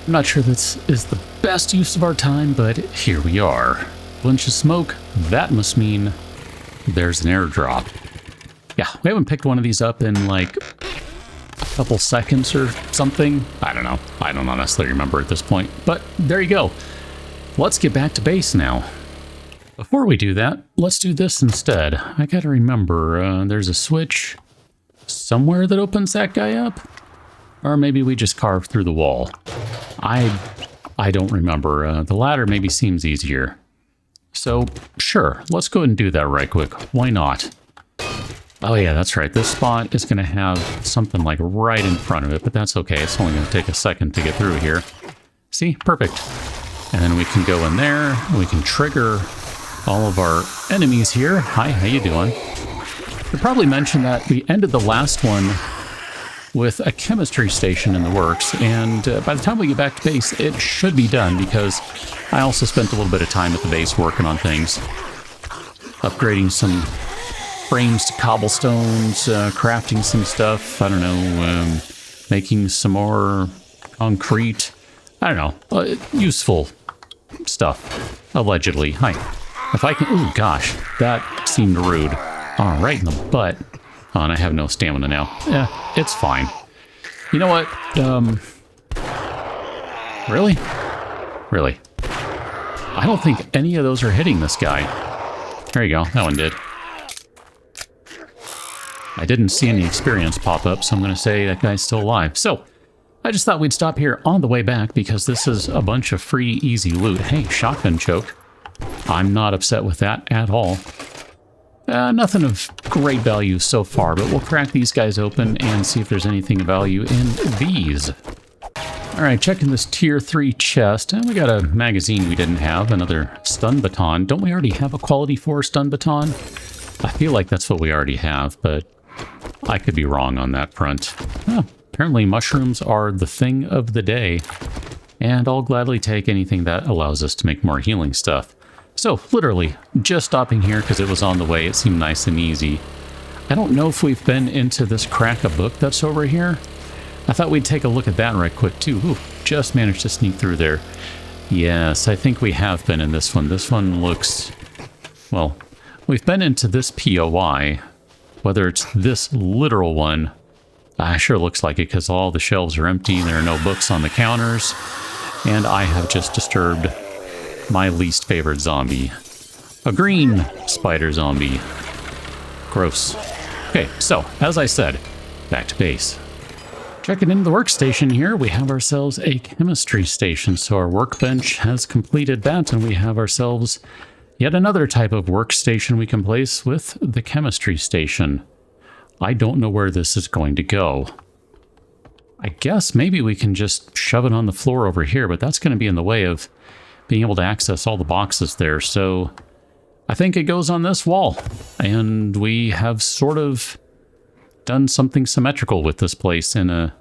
I'm not sure this is the best use of our time, but here we are. Bunch of smoke, that must mean there's an airdrop. Yeah, we haven't picked one of these up in like a couple seconds or something. I don't know. I don't honestly remember at this point, but there you go. Let's get back to base now. Before we do that, let's do this instead. I gotta remember, there's a switch somewhere that opens that guy up. Or maybe we just carved through the wall. I don't remember. The ladder maybe seems easier. So, sure, let's go ahead and do that right quick. Why not? Oh yeah, that's right. This spot is going to have something like right in front of it, but that's okay. It's only going to take a second to get through here. See? Perfect. And then we can go in there. We can trigger all of our enemies here. Hi, how you doing? Should probably mention that we ended the last one with a chemistry station in the works, and by the time we get back to base, it should be done, because I also spent a little bit of time at the base working on things. Upgrading some frames to cobblestones, crafting some stuff, I don't know, making some more concrete, I don't know, useful stuff, allegedly. Hi. If I can, ooh, gosh, that seemed rude. Oh, right in the butt. Oh, and I have no stamina now. Yeah, it's fine. You know what? Really? Really? I don't think any of those are hitting this guy. There you go. That one did. I didn't see any experience pop up, so I'm going to say that guy's still alive. So, I just thought we'd stop here on the way back because this is a bunch of free, easy loot. Hey, shotgun choke. I'm not upset with that at all. Nothing of great value so far, but we'll crack these guys open and see if there's anything of value in these. Alright, checking this tier 3 chest, and we got a magazine we didn't have, another stun baton. Don't we already have a quality 4 stun baton? I feel like that's what we already have, but I could be wrong on that front. Oh, apparently mushrooms are the thing of the day, and I'll gladly take anything that allows us to make more healing stuff. So, literally, just stopping here because it was on the way. It seemed nice and easy. I don't know if we've been into this crack a book that's over here. I thought we'd take a look at that right quick, too. Ooh, just managed to sneak through there. Yes, I think we have been in this one. This one looks... well, we've been into this POI. Whether it's this literal one, sure looks like it because all the shelves are empty. There are no books on the counters. And I have just disturbed my least favorite zombie. A green spider zombie. Gross. Okay, so, as I said, back to base. Checking into the workstation here, we have ourselves a chemistry station. So our workbench has completed that, and we have ourselves yet another type of workstation we can place with the chemistry station. I don't know where this is going to go. I guess maybe we can just shove it on the floor over here, but that's going to be in the way of being able to access all the boxes there. So I think it goes on this wall, and we have sort of done something symmetrical with this place in a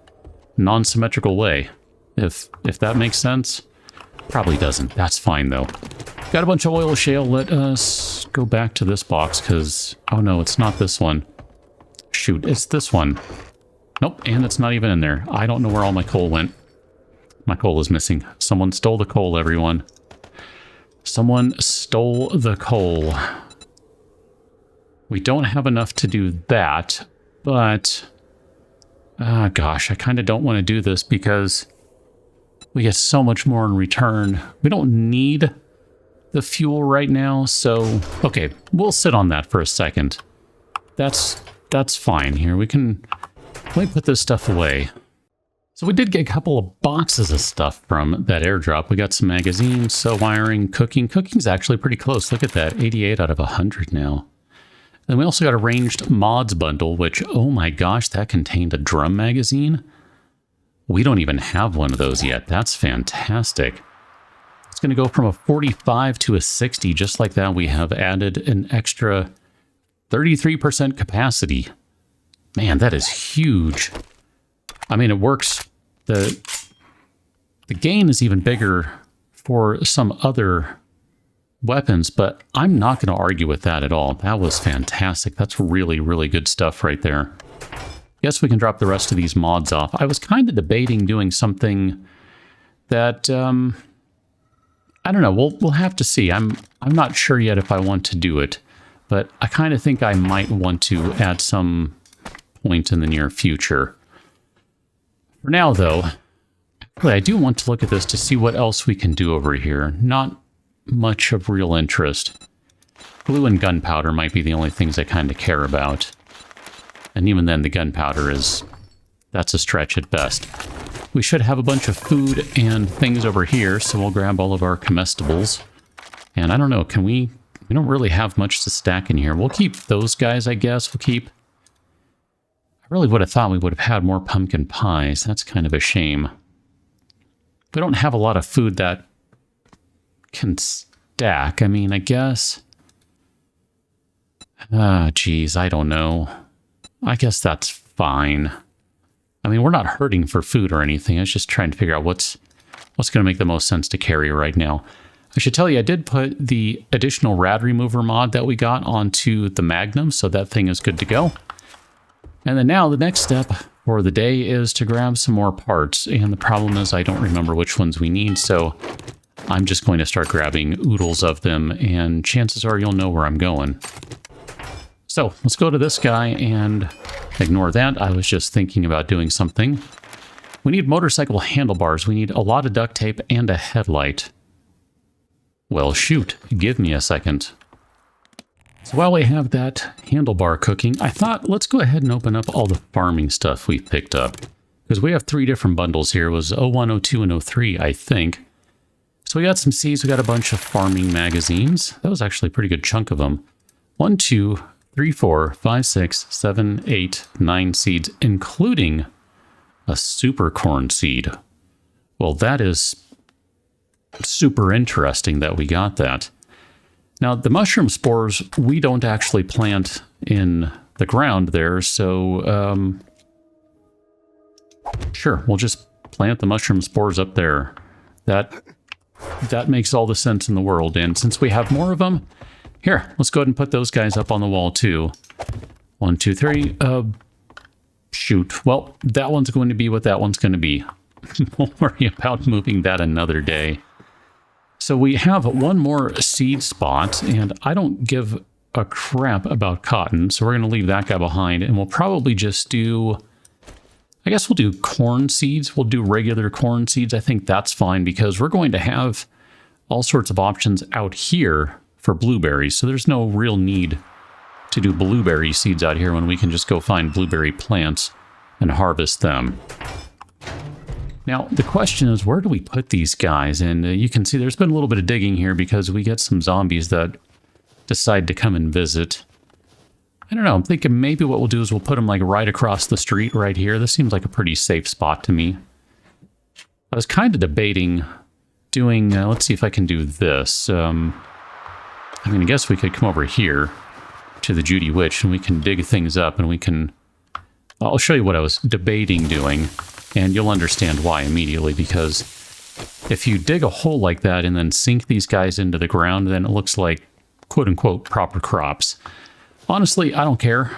non-symmetrical way, if that makes sense. Probably doesn't. That's fine though. Got a bunch of oil shale. Let us go back to this box because, oh no, it's not this one. Shoot, it's this one. Nope, and it's not even in there. I don't know where all my coal went. My coal is missing. Someone stole the coal, everyone. Someone stole the coal. We don't have enough to do that, but... gosh, I kind of don't want to do this because we get so much more in return. We don't need the fuel right now, so... okay, we'll sit on that for a second. That's fine here. Let me put this stuff away. So we did get a couple of boxes of stuff from that airdrop. We got some magazines, so wiring, cooking. Cooking's actually pretty close. Look at that, 88 out of 100 now. Then we also got a ranged mods bundle, which, oh my gosh, that contained a drum magazine. We don't even have one of those yet. That's fantastic. It's going to go from a 45 to a 60. Just like that, we have added an extra 33% capacity. Man, that is huge. I mean, it works. The gain is even bigger for some other weapons, but I'm not going to argue with that at all. That was fantastic. That's really, really good stuff right there. Guess we can drop the rest of these mods off. I was kind of debating doing something that I don't know. We'll have to see. I'm not sure yet if I want to do it, but I kind of think I might want to at some point in the near future. For now, though, I do want to look at this to see what else we can do over here. Not much of real interest. Glue and gunpowder might be the only things I kind of care about. And even then, the gunpowder that's a stretch at best. We should have a bunch of food and things over here, so we'll grab all of our comestibles. And I don't know, we don't really have much to stack in here. We'll keep those guys, I guess. I really would have thought we would have had more pumpkin pies. That's kind of a shame. We don't have a lot of food that can stack. I mean, I guess... geez, I don't know. I guess that's fine. I mean, we're not hurting for food or anything. I was just trying to figure out what's going to make the most sense to carry right now. I should tell you, I did put the additional rad remover mod that we got onto the Magnum, so that thing is good to go. And then now the next step for the day is to grab some more parts. And the problem is I don't remember which ones we need, so I'm just going to start grabbing oodles of them, and chances are you'll know where I'm going. So let's go to this guy and ignore that. I was just thinking about doing something. We need motorcycle handlebars. We need a lot of duct tape and a headlight. Well, shoot. Give me a second. So while we have that handlebar cooking, I thought let's go ahead and open up all the farming stuff we picked up. Because we have 3 different bundles here. It was 01, 02, and 03, I think. So we got some seeds. We got a bunch of farming magazines. That was actually a pretty good chunk of them. 1, 2, 3, 4, 5, 6, 7, 8, 9 seeds, including a super corn seed. Well, that is super interesting that we got that. Now, the mushroom spores, we don't actually plant in the ground there, so sure, we'll just plant the mushroom spores up there. That makes all the sense in the world, and since we have more of them, here, let's go ahead and put those guys up on the wall, too. 1, 2, 3. Shoot. Well, that one's going to be what that one's going to be. We'll worry about moving that another day. So we have one more seed spot, and I don't give a crap about cotton, so we're going to leave that guy behind, and we'll probably just do... I guess we'll do corn seeds. We'll do regular corn seeds. I think that's fine, because we're going to have all sorts of options out here for blueberries, so there's no real need to do blueberry seeds out here when we can just go find blueberry plants and harvest them. Now, the question is, where do we put these guys? And you can see there's been a little bit of digging here because we get some zombies that decide to come and visit. I don't know, I'm thinking maybe what we'll do is we'll put them like right across the street right here. This seems like a pretty safe spot to me. I was kind of debating doing, let's see if I can do this. I mean, I guess we could come over here to the Judy Witch and we can dig things up and we can... I'll show you what I was debating doing, and you'll understand why immediately, because if you dig a hole like that and then sink these guys into the ground, then it looks like quote-unquote proper crops. Honestly, I don't care.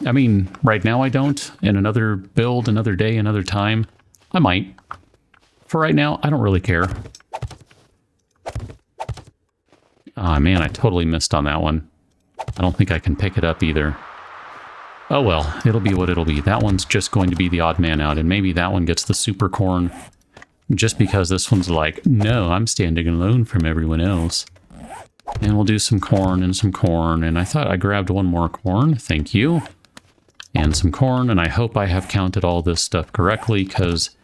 I mean, right now I don't. In another build, another day, another time, I might. For right now, I don't really care. Ah, man, I totally missed on that one. I don't think I can pick it up either. Oh well, it'll be what it'll be. That one's just going to be the odd man out, and maybe that one gets the super corn just because this one's like, no, I'm standing alone from everyone else. And we'll do some corn, and I thought I grabbed one more corn. Thank you. And some corn, and I hope I have counted all this stuff correctly, because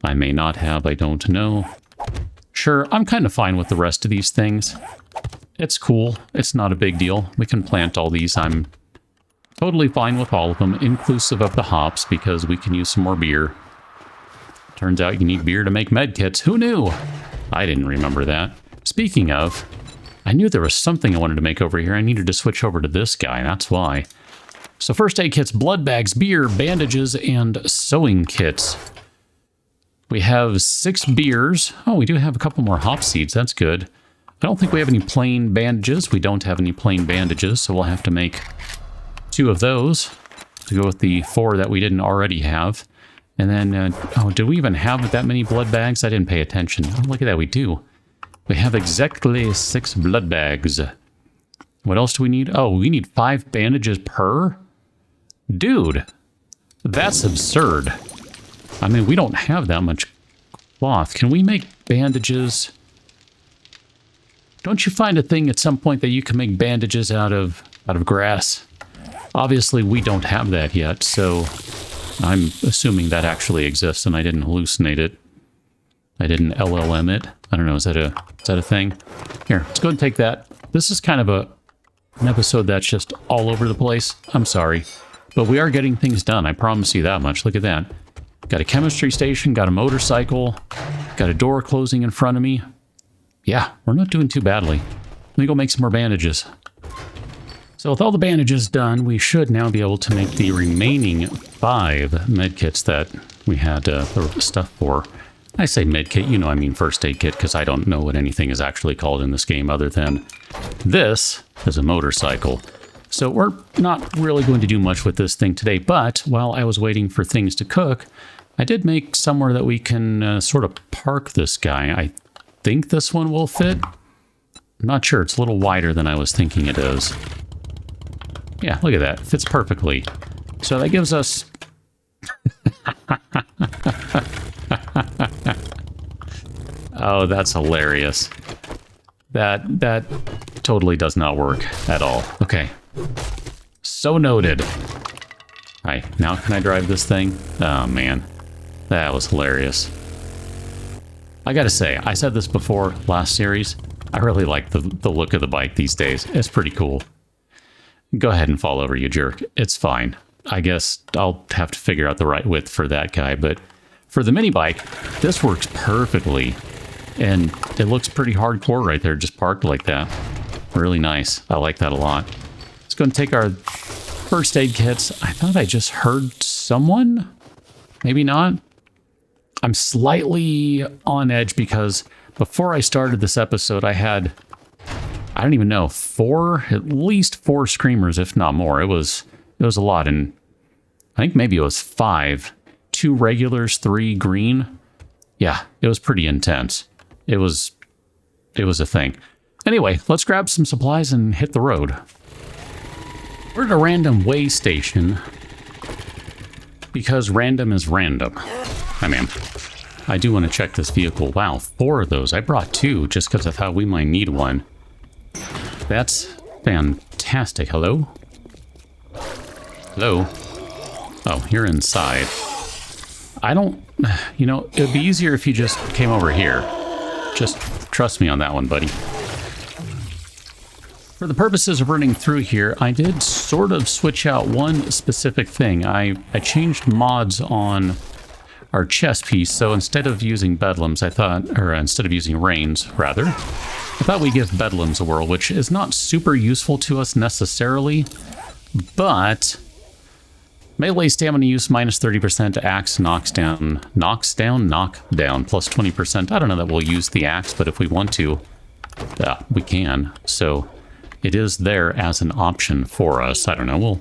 I may not have, I don't know. Sure, I'm kind of fine with the rest of these things. It's cool. It's not a big deal. We can plant all these. I'm totally fine with all of them, inclusive of the hops, because we can use some more beer. Turns out you need beer to make med kits. Who knew? I didn't remember that. Speaking of, I knew there was something I wanted to make over here. I needed to switch over to this guy. That's why. So first aid kits, blood bags, beer, bandages, and sewing kits. We have 6 beers. Oh, we do have a couple more hop seeds. That's good. I don't think we have any plain bandages. We don't have any plain bandages, so we'll have to make 2 of those to go with the 4 that we didn't already have. And then, oh, do we even have that many blood bags? I didn't pay attention. Oh, look at that, we do. We have exactly 6 blood bags. What else do we need? Oh, we need 5 bandages per? Dude, that's absurd. I mean, we don't have that much cloth. Can we make bandages? Don't you find a thing at some point that you can make bandages out of grass? Obviously, we don't have that yet, so I'm assuming that actually exists, and I didn't hallucinate it. I didn't LLM it. I don't know, is that a thing? Here, let's go and take that. This is kind of an episode that's just all over the place. I'm sorry. But we are getting things done, I promise you that much. Look at that. Got a chemistry station, got a motorcycle, got a door closing in front of me. Yeah, we're not doing too badly. Let me go make some more bandages. So with all the bandages done, we should now be able to make the remaining 5 medkits that we had the stuff for. I say medkit, you know I mean first aid kit, because I don't know what anything is actually called in this game other than this is a motorcycle. So we're not really going to do much with this thing today, but while I was waiting for things to cook, I did make somewhere that we can sort of park this guy. I think this one will fit. I'm not sure, it's a little wider than I was thinking it is. Yeah, look at that. Fits perfectly. So that gives us... Oh, that's hilarious. That totally does not work at all. Okay. So noted. Alright, now can I drive this thing? Oh, man. That was hilarious. I gotta say, I said this before last series. I really like the look of the bike these days. It's pretty cool. Go ahead and fall over, you jerk. It's fine. I guess I'll have to figure out the right width for that guy, but for the mini bike, this works perfectly. And it looks pretty hardcore right there, just parked like that. Really nice. I like that a lot. Let's go and take our first aid kits. I thought I just heard someone. Maybe not. I'm slightly on edge because before I started this episode, I had... I don't even know, at least 4 screamers, if not more. It was a lot, and I think maybe it was 5. 2 regulars, 3 green. Yeah, it was pretty intense. It was a thing. Anyway, let's grab some supplies and hit the road. We're at a random way station because random is random. Hi, ma'am. I do want to check this vehicle. Wow, 4 of those. I brought 2 just because I thought we might need one. That's fantastic. Hello? Hello? Oh, you're inside. I don't... You know, it would be easier if you just came over here. Just trust me on that one, buddy. For the purposes of running through here, I did sort of switch out one specific thing. I changed mods on our chest piece, so instead of using bedlams, instead of using rains, rather, I thought we'd give bedlams a whirl, which is not super useful to us necessarily, but melee stamina use minus 30%, axe knockdown, plus 20%. I don't know that we'll use the axe, but if we want to, we can. So it is there as an option for us. I don't know.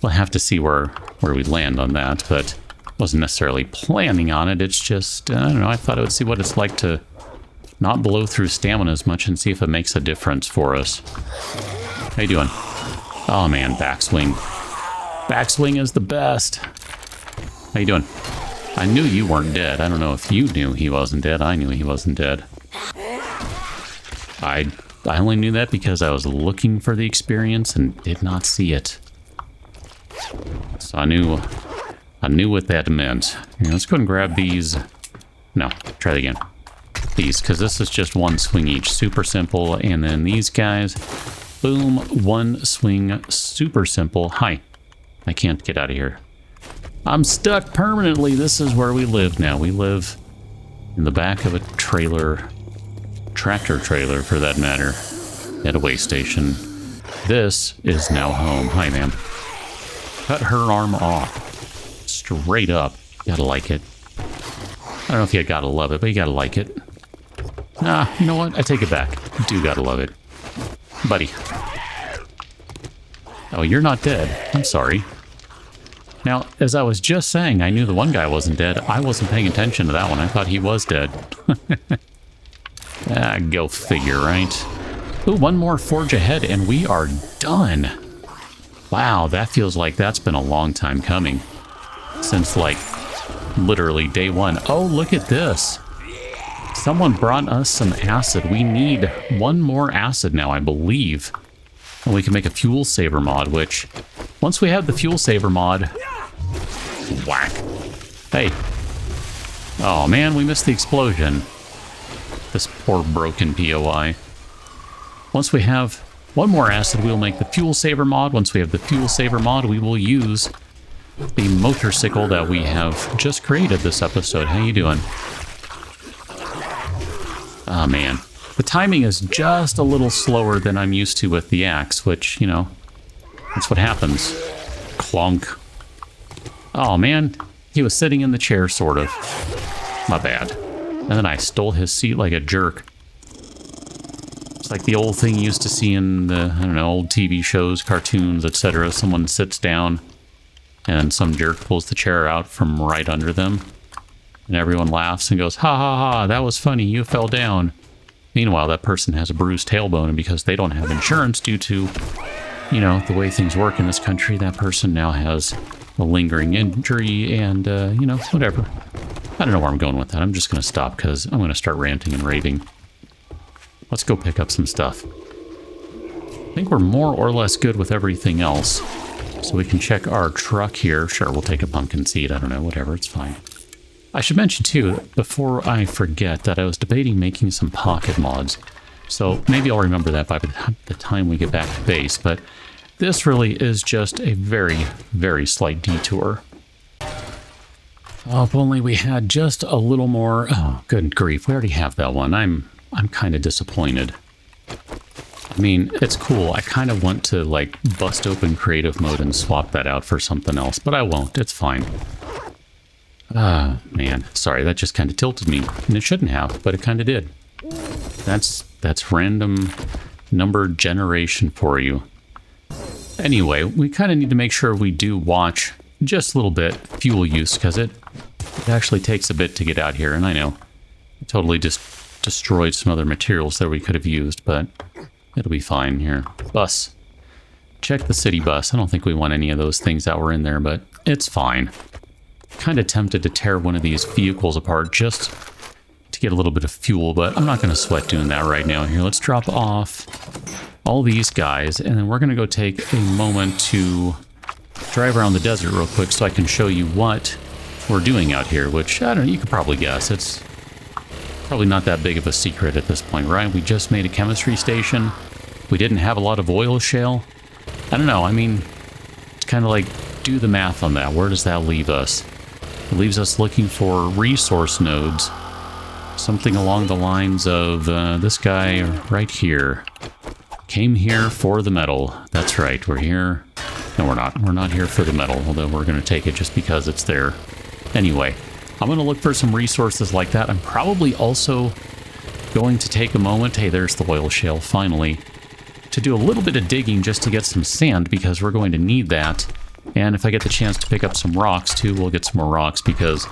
We'll have to see where we land on that, but wasn't necessarily planning on it. It's just, I don't know, I thought I would see what it's like to not blow through stamina as much and see if it makes a difference for us. How you doing? Oh man, backswing. Backswing is the best. How you doing? I knew you weren't dead. I don't know if you knew he wasn't dead. I knew he wasn't dead. I only knew that because I was looking for the experience and did not see it. So I knew what that meant. Here, let's go ahead and grab these. No, try that again. These, because this is just 1 swing each. Super simple. And then these guys, boom, 1 swing, super simple. Hi. I can't get out of here. I'm stuck permanently. This is where we live now. We live in the back of a trailer, tractor trailer for that matter, at a way station. This is now home. Hi, ma'am. Cut her arm off. Straight up. Gotta like it. I don't know if you gotta love it, but you gotta like it. Nah, you know what? I take it back. You do gotta love it. Buddy. Oh, you're not dead. I'm sorry. Now, as I was just saying, I knew the one guy wasn't dead. I wasn't paying attention to that one. I thought he was dead. Ah, go figure, right? Ooh, one more forge ahead, and we are done. Wow, that feels like that's been a long time coming. Since, like, literally day one. Oh, look at this. Someone brought us some acid. We need one more acid now, I believe. And we can make a fuel saver mod, which, once we have the fuel saver mod... Whack. Hey. Oh, man, we missed the explosion. This poor broken POI. Once we have one more acid, we'll make the fuel saver mod. Once we have the fuel saver mod, we will use the motorcycle that we have just created this episode. How you doing? Oh, man. The timing is just a little slower than I'm used to with the axe, which, you know, that's what happens. Clunk. Oh, man. He was sitting in the chair, sort of. My bad. And then I stole his seat like a jerk. It's like the old thing you used to see in the, I don't know, old TV shows, cartoons, etc. Someone sits down and some jerk pulls the chair out from right under them. And everyone laughs and goes, ha ha ha, that was funny, you fell down. Meanwhile, that person has a bruised tailbone, and because they don't have insurance due to, you know, the way things work in this country, that person now has a lingering injury and, you know, whatever. I don't know where I'm going with that. I'm just going to stop because I'm going to start ranting and raving. Let's go pick up some stuff. I think we're more or less good with everything else. So we can check our truck here. Sure, we'll take a pumpkin seed. I don't know, whatever, it's fine. I should mention, too, before I forget, that I was debating making some pocket mods. So maybe I'll remember that by the time we get back to base, but this really is just a very, very slight detour. Oh, if only we had just a little more... Oh, good grief, we already have that one. I'm kind of disappointed. I mean, it's cool. I kind of want to, like, bust open creative mode and swap that out for something else, but I won't. It's fine. Ah, man. Sorry, that just kind of tilted me. And it shouldn't have, but it kind of did. That's random number generation for you. Anyway, we kind of need to make sure we do watch just a little bit fuel use, because it actually takes a bit to get out here, and I know. I totally just destroyed some other materials that we could have used, but it'll be fine here. Bus. Check the city bus. I don't think we want any of those things that were in there, but it's fine. Kind of tempted to tear one of these vehicles apart just to get a little bit of fuel, but I'm not going to sweat doing that right now. Here, let's drop off all these guys, and then we're going to go take a moment to drive around the desert real quick so I can show you what we're doing out here, which, I don't know, you could probably guess. It's probably not that big of a secret at this point, right? We just made a chemistry station. We didn't have a lot of oil shale. I don't know, I mean, it's kind of like, do the math on that. Where does that leave us? It leaves us looking for resource nodes. Something along the lines of this guy right here. Came here for the metal. That's right, we're here. No, we're not. We're not here for the metal, although we're going to take it just because it's there. Anyway, I'm going to look for some resources like that. I'm probably also going to take a moment. Hey, there's the oil shale, finally. To do a little bit of digging just to get some sand, because we're going to need that. And if I get the chance to pick up some rocks too, we'll get some more rocks, because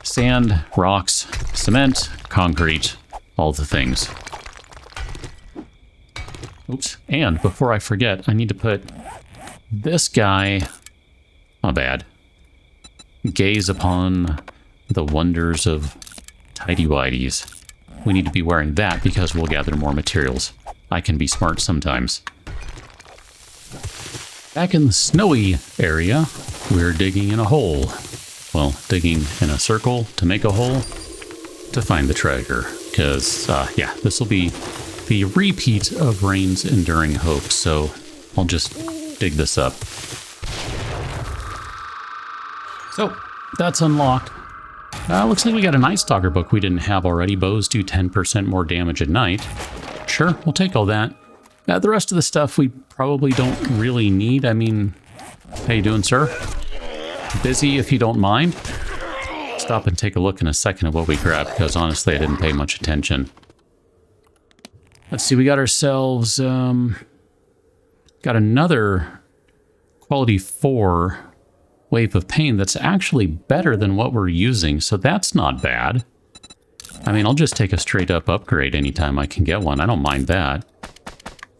sand, rocks, cement, concrete, all the things. Oops. And before I forget, I need to put this guy, not bad, gaze upon the wonders of tidy-whities. We need to be wearing that because we'll gather more materials. I can be smart sometimes. Back in the snowy area, we're digging in a hole. Well, digging in a circle to make a hole to find the treasure. Because, yeah, this will be the repeat of Rain's Enduring Hope, so I'll just dig this up. So, that's unlocked. Looks like we got a Night Stalker book we didn't have already. Bows do 10% more damage at night. Sure, we'll take all that. The rest of the stuff we probably don't really need. I mean, how you doing, sir? Busy, if you don't mind? Stop and take a look in a second at what we grabbed, because honestly, I didn't pay much attention. Let's see, we got ourselves, got another quality 4 Wave of Pain that's actually better than what we're using, so that's not bad. I mean, I'll just take a straight up upgrade anytime I can get one. I don't mind that.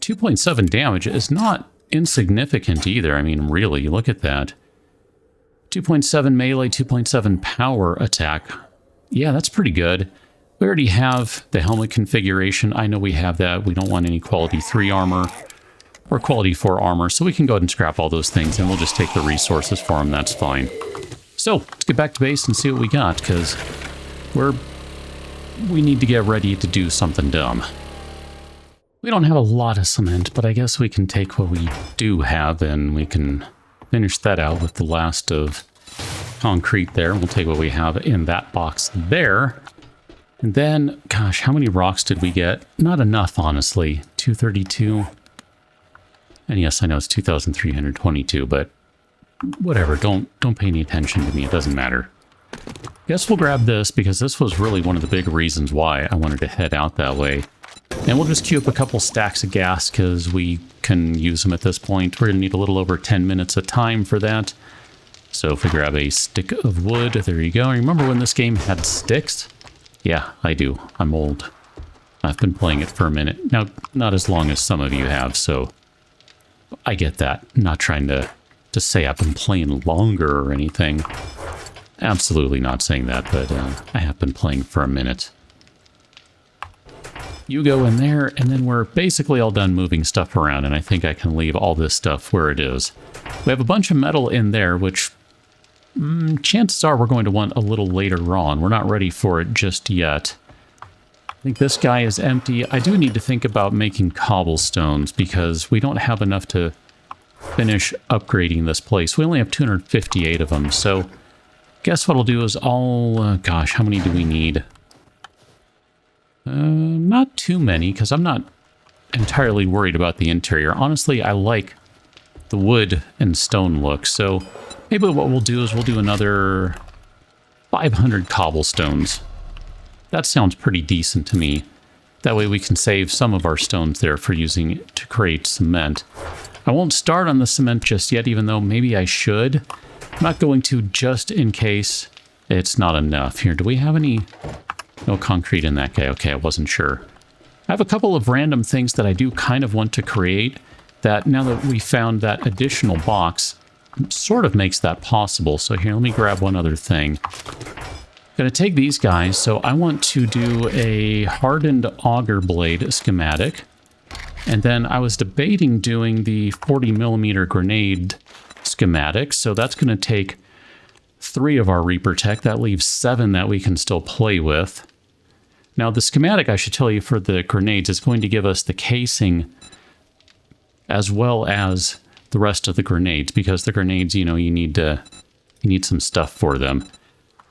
2.7 damage is not insignificant either. I mean, really, look at that. 2.7 melee, 2.7 power attack. Yeah, that's pretty good. We already have the helmet configuration. I know we have that. We don't want any quality 3 armor or quality 4 armor, so we can go ahead and scrap all those things, and we'll just take the resources for them. That's fine. So, let's get back to base and see what we got, because we need to get ready to do something dumb. We don't have a lot of cement, but I guess we can take what we do have, and we can finish that out with the last of concrete there. We'll take what we have in that box there. And then, gosh, how many rocks did we get? Not enough, honestly. 232. And yes, I know it's 2,322, but whatever. Don't pay any attention to me. It doesn't matter. Guess we'll grab this because this was really one of the big reasons why I wanted to head out that way. And we'll just queue up a couple stacks of gas because we can use them at this point. We're going to need a little over 10 minutes of time for that. So if we grab a stick of wood, there you go. Remember when this game had sticks? Yeah, I do. I'm old. I've been playing it for a minute. Now, not as long as some of you have, so I get that. I'm not trying to say I've been playing longer or anything. Absolutely not saying that, but I have been playing for a minute. You go in there, and then we're basically all done moving stuff around, and I think I can leave all this stuff where it is. We have a bunch of metal in there, which chances are we're going to want a little later on. We're not ready for it just yet. I think this guy is empty. I do need to think about making cobblestones because we don't have enough to finish upgrading this place. We only have 258 of them, so guess what I'll do is gosh, how many do we need? Not too many, because I'm not entirely worried about the interior. Honestly, I like the wood and stone look, so maybe what we'll do is we'll do another 500 cobblestones. That sounds pretty decent to me. That way we can save some of our stones there for using it to create cement. I won't start on the cement just yet, even though maybe I should. I'm not going to just in case it's not enough. Here, do we have any... No concrete in that guy. Okay, I wasn't sure. I have a couple of random things that I do kind of want to create that now that we found that additional box sort of makes that possible. So here, let me grab one other thing. I'm going to take these guys. So I want to do a hardened auger blade schematic. And then I was debating doing the 40mm grenade schematic. So that's going to take 3 of our Reaper Tech. That leaves 7 that we can still play with. Now, the schematic, I should tell you, for the grenades is going to give us the casing as well as the rest of the grenades, because the grenades, you know, you need some stuff for them.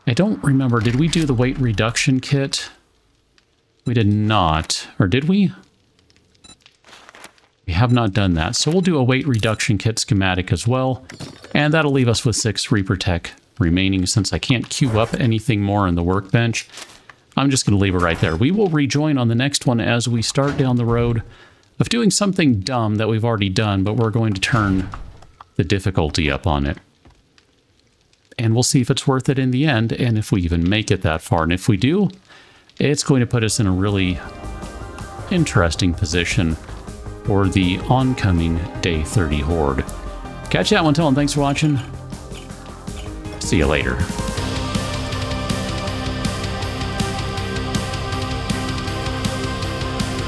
I don't remember, did we do the weight reduction kit? We did not, or did we? We have not done that, so we'll do a weight reduction kit schematic as well, and that'll leave us with 6 Reaper Tech remaining. Since I can't queue up anything more in the workbench, I'm just going to leave it right there. We will rejoin on the next one as we start down the road of doing something dumb that we've already done, but we're going to turn the difficulty up on it. And we'll see if it's worth it in the end, and if we even make it that far. And if we do, it's going to put us in a really interesting position for the oncoming Day 30 Horde. Catch that one, till, and thanks for watching. See you later.